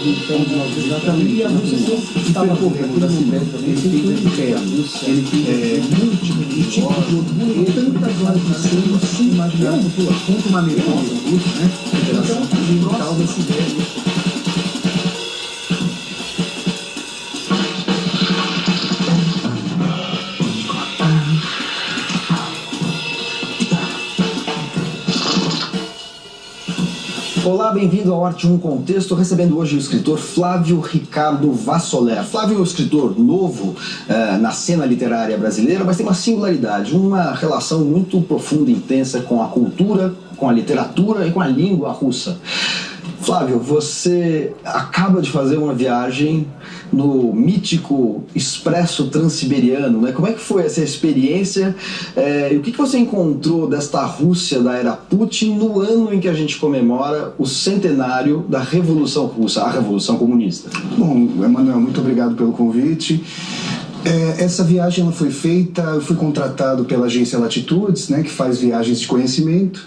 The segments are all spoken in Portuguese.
então, exatamente. E a Rússia estava correndo da Sibéria também, ele tem múltiplos tipos de orgulho, tantas horas de cima, se imaginar quanto uma negrosa, né? Federação Oriental da Sibéria. Olá, bem-vindo ao Arte um Contexto, recebendo hoje o escritor Flávio Ricardo Vassoler. Flávio é um escritor novo na cena literária brasileira, mas tem uma singularidade, uma relação muito profunda e intensa com a cultura, com a literatura e com a língua russa. Flávio, você acaba de fazer uma viagem no mítico Expresso Transiberiano, né? Como é que foi essa experiência? E o que você encontrou desta Rússia da era Putin no ano em que a gente comemora o centenário da Revolução Russa, a Revolução Comunista? Bom, Emanuel, muito obrigado pelo convite. Essa viagem ela foi feita, eu fui contratado pela agência Latitudes, né, que faz viagens de conhecimento,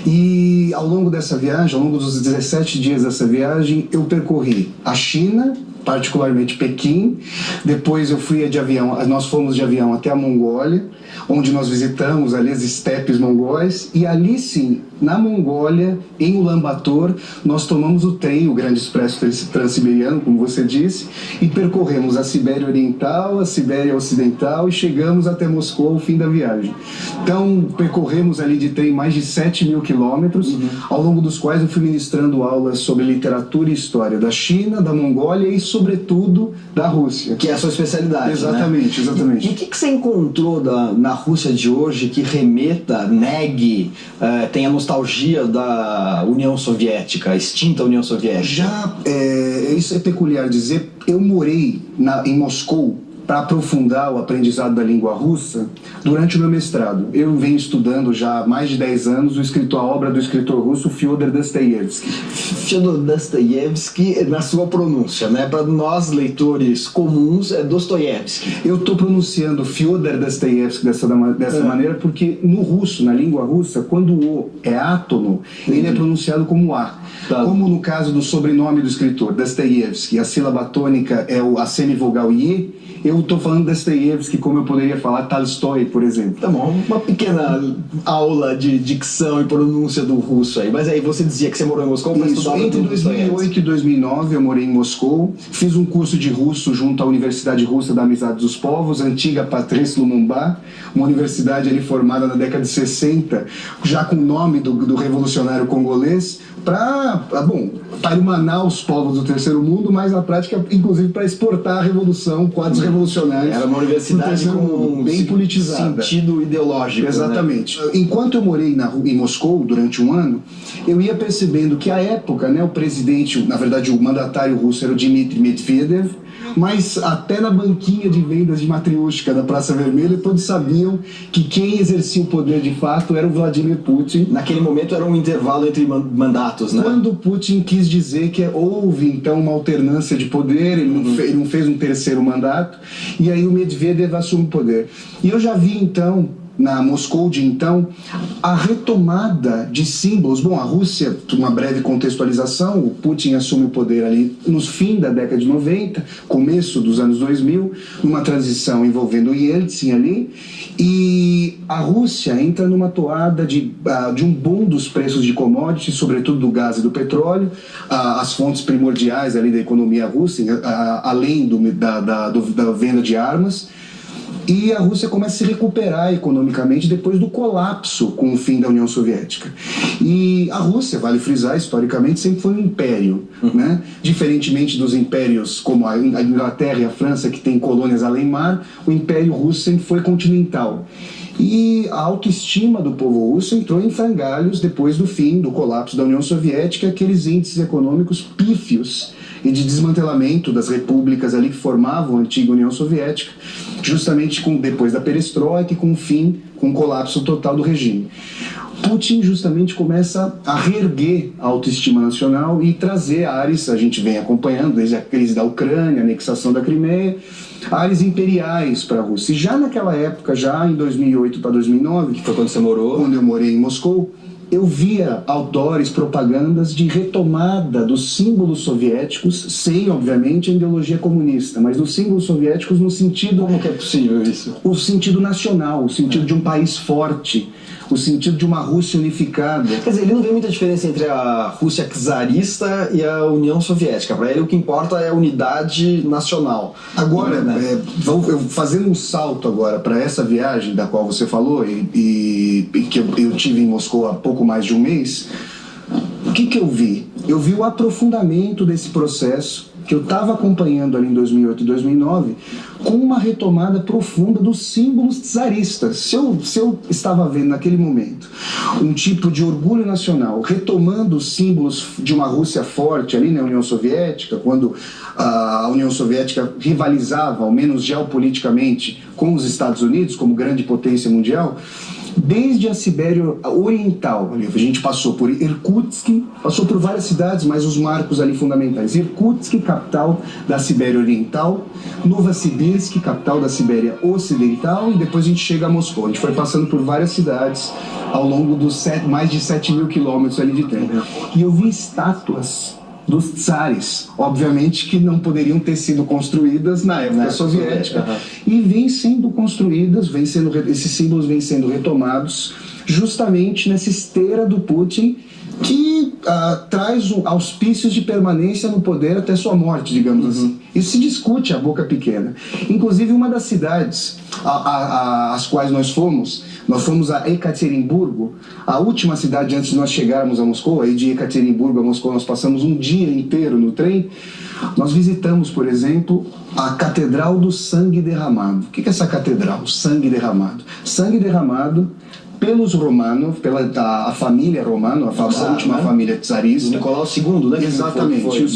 e ao longo dessa viagem, ao longo dos 17 dias dessa viagem, eu percorri a China, particularmente Pequim, depois eu fui de avião, nós fomos de avião até a Mongólia, onde nós visitamos ali as estepes mongóis, e ali sim, na Mongólia, em Ulaanbaatar, nós tomamos o trem, o Grande Expresso Transiberiano, como você disse, e percorremos a Sibéria Oriental, a Sibéria Ocidental e chegamos até Moscou ao fim da viagem. Então, percorremos ali de trem mais de 7.000 quilômetros, ao longo dos quais eu fui ministrando aulas sobre literatura e história da China, da Mongólia e, sobretudo, da Rússia. Que é a sua especialidade, exatamente, né? Exatamente. E o que você encontrou na Rússia de hoje que remeta, negue, tenha nostalgia da União Soviética, a extinta União Soviética? Isso é peculiar dizer, eu morei em Moscou para aprofundar o aprendizado da língua russa durante o meu mestrado. Eu venho estudando já há mais de 10 anos a obra do escritor russo Fyodor Dostoiévski. Fyodor Dostoiévski, na sua pronúncia, né? Para nós, leitores comuns, é Dostoiévski. Eu estou pronunciando Fyodor Dostoiévski dessa maneira porque no russo, na língua russa, quando o O é átono, ele é pronunciado como A. Tá. Como no caso do sobrenome do escritor, Dostoiévski, a sílaba tônica é a semivogal I, eu estou falando Dostoiévski como eu poderia falar Tolstói, por exemplo. Tá bom, uma pequena aula de dicção e pronúncia do russo aí. Mas aí você dizia que você morou em Moscou para estudar... Entre 2008 e 2009 eu morei em Moscou, fiz um curso de russo junto à Universidade Russa da Amizade dos Povos, antiga Patrice Lumumba, uma universidade ali formada na década de 60, já com o nome do revolucionário congolês, para irmanar os povos do terceiro mundo, mas na prática, inclusive, para exportar a revolução, quadros revolucionários. Era uma universidade bem politizada. Sentido ideológico. Exatamente. Né? Enquanto eu morei em Moscou durante um ano, eu ia percebendo que à época, né, o presidente, na verdade o mandatário russo era o Dmitry Medvedev, mas até na banquinha de vendas de matriúshka da Praça Vermelha, todos sabiam que quem exercia o poder de fato era o Vladimir Putin. Naquele momento era um intervalo entre mandatos, né? Quando Putin quis dizer que houve então uma alternância de poder, ele não fez um terceiro mandato, e aí o Medvedev assume o poder. E eu já vi então, na Moscou de então, a retomada de símbolos. Bom, a Rússia, uma breve contextualização, o Putin assume o poder ali nos fim da década de 90, começo dos anos 2000, numa transição envolvendo o Yeltsin ali, e a Rússia entra numa toada de um boom dos preços de commodities, sobretudo do gás e do petróleo, as fontes primordiais ali da economia russa, além da venda de armas. E a Rússia começa a se recuperar economicamente depois do colapso com o fim da União Soviética. E a Rússia, vale frisar, historicamente sempre foi um império, né? Diferentemente dos impérios como a Inglaterra e a França, que têm colônias além mar, o Império Russo sempre foi continental. E a autoestima do povo russo entrou em frangalhos depois do fim do colapso da União Soviética, aqueles índices econômicos pífios e de desmantelamento das repúblicas ali que formavam a antiga União Soviética, justamente depois da perestroika e com o colapso total do regime. Putin justamente começa a reerguer a autoestima nacional e trazer ares, a gente vem acompanhando desde a crise da Ucrânia, a anexação da Crimeia, ares imperiais para a Rússia. E já naquela época, já em 2008 para 2009, que foi quando você morou, quando eu morei em Moscou, eu via outdoors, propagandas de retomada dos símbolos soviéticos, sem, obviamente, a ideologia comunista, mas dos símbolos soviéticos no sentido... Como que é possível isso? O sentido nacional, o sentido de um país forte, o sentido de uma Rússia unificada. Quer dizer, ele não vê muita diferença entre a Rússia czarista e a União Soviética. Para ele, o que importa é a unidade nacional. Agora, fazendo um salto agora para essa viagem da qual você falou e que eu tive em Moscou há pouco mais de um mês, o que eu vi? Eu vi o aprofundamento desse processo que eu estava acompanhando ali em 2008 e 2009, com uma retomada profunda dos símbolos czaristas. Se eu estava vendo naquele momento um tipo de orgulho nacional, retomando os símbolos de uma Rússia forte ali na União Soviética, quando a União Soviética rivalizava, ao menos geopoliticamente, com os Estados Unidos como grande potência mundial, desde a Sibéria Oriental, ali, a gente passou por Irkutsk, passou por várias cidades, mas os marcos ali fundamentais. Irkutsk, capital da Sibéria Oriental, Novosibirsk, capital da Sibéria Ocidental, e depois a gente chega a Moscou. A gente foi passando por várias cidades ao longo dos mais de 7.000 quilômetros ali de terra. E eu vi estátuas dos tsares, obviamente que não poderiam ter sido construídas na época soviética, e vêm sendo construídas, esses símbolos vêm sendo retomados justamente nessa esteira do Putin, que traz auspícios de permanência no poder até sua morte, digamos assim. Isso se discute a boca pequena. Inclusive, uma das cidades às quais nós fomos a Ekaterimburgo, a última cidade antes de nós chegarmos a Moscou. Aí de Ekaterimburgo a Moscou nós passamos um dia inteiro no trem. Nós visitamos, por exemplo, a Catedral do Sangue Derramado. O que é essa catedral? Sangue derramado. Sangue derramado pelos Romanov, pela família Romanov, a última família czarista. O Nicolau II, né? Exatamente.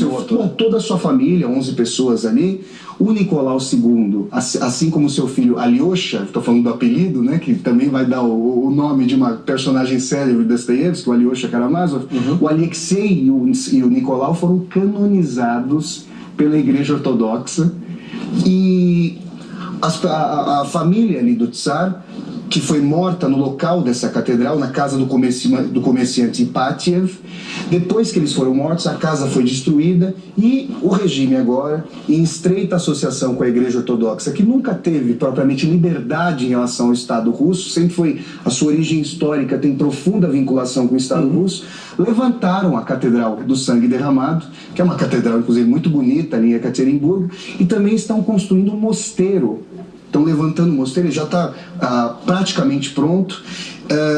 Toda a sua família, 11 pessoas ali. O Nicolau II, assim como seu filho Alyosha, estou falando do apelido, né, que também vai dar o nome de uma personagem célebre de Dostoiévski, o Alyosha Karamazov, o Alexei e o Nicolau foram canonizados pela Igreja Ortodoxa. E a família ali do Tsar, que foi morta no local dessa catedral, na casa do comerciante Ipatiev. Depois que eles foram mortos, a casa foi destruída e o regime agora, em estreita associação com a Igreja Ortodoxa, que nunca teve propriamente liberdade em relação ao Estado russo, sempre foi, a sua origem histórica tem profunda vinculação com o Estado russo, levantaram a Catedral do Sangue Derramado, que é uma catedral, inclusive, muito bonita ali em Ekaterimburgo, e também estão construindo um mosteiro. Estão levantando o mosteiro, ele já está praticamente pronto,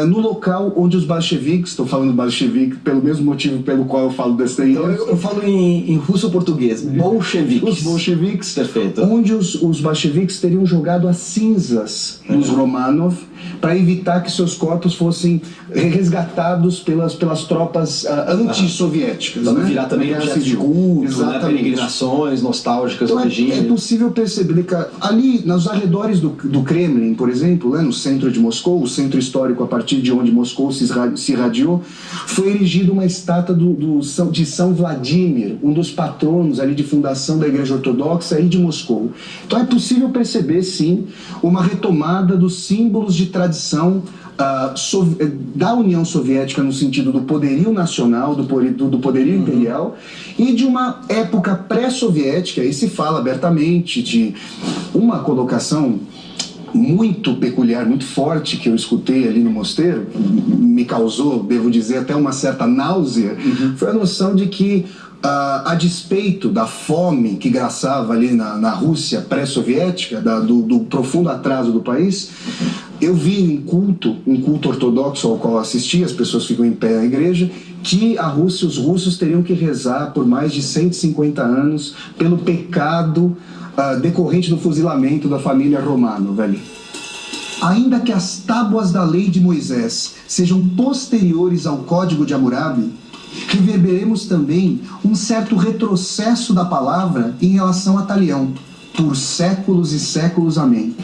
no local onde os bolcheviques, estou falando bolchevique pelo mesmo motivo pelo qual eu falo dessa aí. Então eu falo em russo-português, bolcheviques. Os bolcheviques, perfeito. Onde os bolcheviques teriam jogado as cinzas dos Romanov para evitar que seus corpos fossem resgatados pelas tropas anti-soviéticas. Para não virar também objetos de culto, né, peregrinações nostálgicas do regime. É possível perceber que ali, nos arredores do Kremlin, por exemplo, né, no centro de Moscou, o centro histórico a partir de onde Moscou se irradiou, foi erigida uma estátua de São Vladimir, um dos patronos ali de fundação da Igreja Ortodoxa aí de Moscou. Então é possível perceber, sim, uma retomada dos símbolos de tradição da União Soviética no sentido do poderio nacional, do poderio imperial, e de uma época pré-soviética. Aí se fala abertamente de uma colocação muito peculiar, muito forte, que eu escutei ali no mosteiro, me causou, devo dizer, até uma certa náusea, foi a noção de que, a despeito da fome que graçava ali na Rússia pré-soviética, do profundo atraso do país, eu vi um culto ortodoxo ao qual assisti, as pessoas ficam em pé na igreja, que os russos teriam que rezar por mais de 150 anos pelo pecado decorrente do fuzilamento da família Romanov, velho. Ainda que as tábuas da lei de Moisés sejam posteriores ao Código de Hammurabi, reverberemos também um certo retrocesso da palavra em relação a Talião, por séculos e séculos, amém.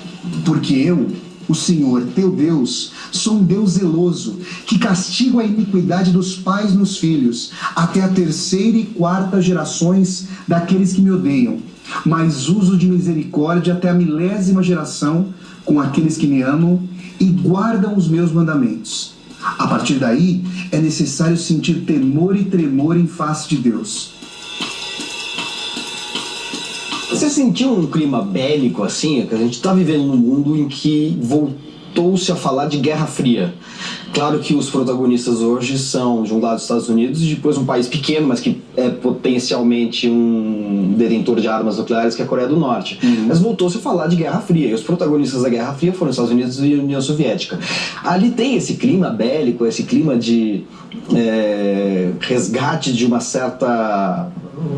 Porque eu, o Senhor, teu Deus, sou um Deus zeloso, que castigo a iniquidade dos pais nos filhos, até a 3ª e 4ª gerações daqueles que me odeiam, mas uso de misericórdia até a 1000ª geração com aqueles que me amam e guardam os meus mandamentos. A partir daí, é necessário sentir temor e tremor em face de Deus. Você sentiu um clima bélico assim? Que a gente está vivendo num mundo em que voltou-se a falar de Guerra Fria. Claro que os protagonistas hoje são, de um lado, os Estados Unidos e depois um país pequeno, mas que é potencialmente um detentor de armas nucleares, que é a Coreia do Norte. Mas voltou-se a falar de Guerra Fria, e os protagonistas da Guerra Fria foram os Estados Unidos e a União Soviética. Ali tem esse clima bélico, esse clima de resgate de uma certa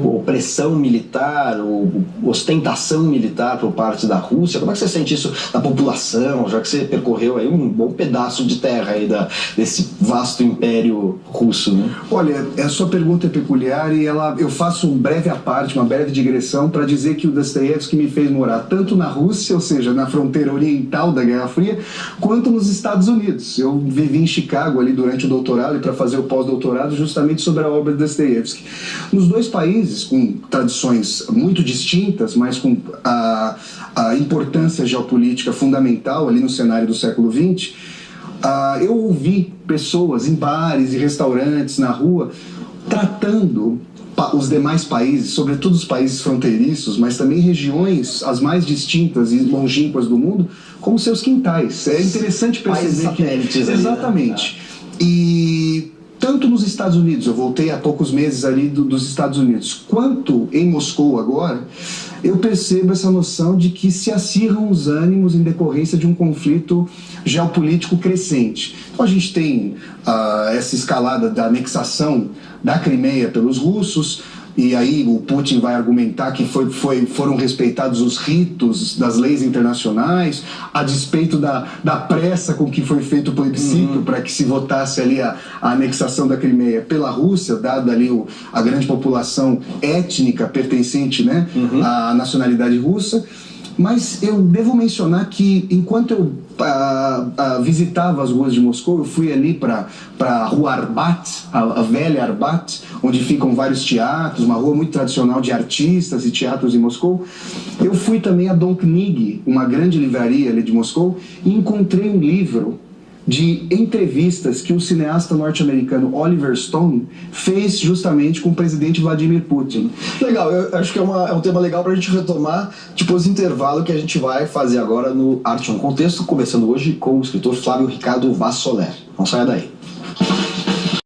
opressão militar, ou ostentação militar por parte da Rússia. Como é que você sente isso da população, já que você percorreu aí um bom pedaço de terra aí desse vasto império russo, né? Olha, a sua pergunta é peculiar e eu faço um breve à parte, uma breve digressão para dizer que o Dostoiévski me fez morar tanto na Rússia, ou seja, na fronteira oriental da Guerra Fria, quanto nos Estados Unidos. Eu vivi em Chicago ali durante o doutorado e para fazer o pós-doutorado justamente sobre a obra de Dostoiévski. Nos dois países, com tradições muito distintas, mas com a importância geopolítica fundamental ali no cenário do século XX, eu ouvi pessoas em bares e restaurantes, na rua, tratando os demais países, sobretudo os países fronteiriços, mas também regiões as mais distintas e longínquas do mundo, como seus quintais. É interessante perceber satélites ali, exatamente. Né? E tanto nos Estados Unidos, eu voltei há poucos meses ali dos Estados Unidos, quanto em Moscou agora, eu percebo essa noção de que se acirram os ânimos em decorrência de um conflito geopolítico crescente. Então a gente tem essa escalada da anexação da Crimeia pelos russos, e aí o Putin vai argumentar que foram respeitados os ritos das leis internacionais, a despeito da pressa com que foi feito o plebiscito para que se votasse ali a anexação da Crimeia pela Rússia, dada ali a grande população étnica pertencente, né, à nacionalidade russa. Mas eu devo mencionar que, enquanto eu visitava as ruas de Moscou, eu fui ali para a Rua Arbat, a velha Arbat, onde ficam vários teatros, uma rua muito tradicional de artistas e teatros em Moscou. Eu fui também a Dom Knig, uma grande livraria ali de Moscou, e encontrei um livro de entrevistas que o cineasta norte-americano Oliver Stone fez justamente com o presidente Vladimir Putin. Legal, eu acho que é um tema legal para a gente retomar depois do intervalo que a gente vai fazer agora no Arte em um Contexto, começando hoje com o escritor Flávio Ricardo Vassoler. Não saia daí.